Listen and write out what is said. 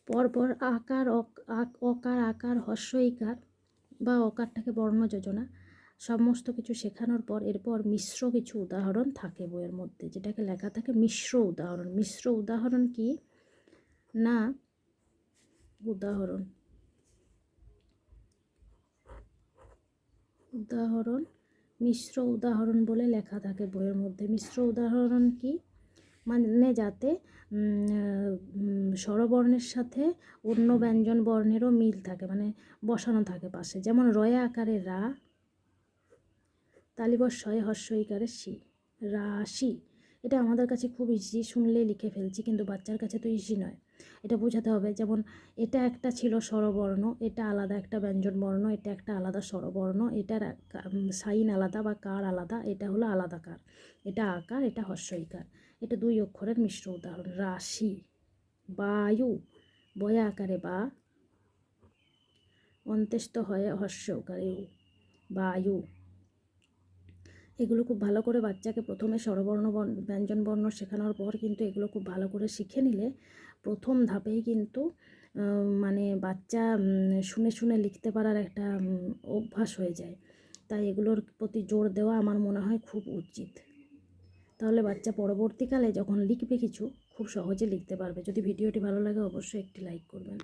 পরপর আকার অকার আকার হস্র ইকার বা অকারটাকে বর্ণ যোজনা সমস্ত কিছু শেখানোর পর এরপর মিশ্র কিছু উদাহরণ থাকে বইয়ের মধ্যে, যেটাকে লেখা থাকে মিশ্র উদাহরণ। মিশ্র উদাহরণ কি না, উদাহরণ মিশ্র উদাহরণ বলে লেখা থাকে বইয়ের মধ্যে। মিশ্র উদাহরণ কি মানে যাতে স্বরবর্ণের সাথে অন্য ব্যঞ্জন বর্ণেরও মিল থাকে, মানে বসানো থাকে পাশে। যেমন রয়া আকারে রা, তালিবস্বয়ে হস্য ইকারে সি, রাশি। এটা আমাদের কাছে খুব ইজি, শুনলে লিখে ফেলছি, কিন্তু বাচ্চার কাছে তো ইজি নয়। এটা বোঝাতে হবে। যেমন এটা একটা ছিল স্বরবর্ণ, এটা আলাদা একটা ব্যঞ্জন বর্ণ, এটা একটা আলাদা স্বরবর্ণ, এটার সাইন আলাদা বা কার আলাদা, এটা হলো আলাদা কার, এটা আকার, এটা হস্য ইকার। এটা 2 অক্ষরের মিশ্র উদাহরণ। রাশি, বায়ু, বয়া আকারে বা, অন্ত্যেষ্ঠ হয়ে হস্য উকারে উ, বায়ু। এগুলো খুব ভালো করে বাচ্চাকে প্রথমে স্বরবর্ণ ব্যঞ্জন বর্ণ শেখানোর পর কিন্তু এগুলো খুব ভালো করে শিখে নিলে প্রথম ধাপেই কিন্তু মানে বাচ্চা শুনে শুনে লিখতে পারার একটা অভ্যাস হয়ে যায়। তাই এগুলোর প্রতি জোর দেওয়া আমার মনে হয় খুব উচিত। তাহলে বাচ্চা পরবর্তীকালে যখন লিখবে কিছু খুব সহজে লিখতে পারবে। যদি ভিডিওটি ভালো লাগে অবশ্যই একটি লাইক করবেন।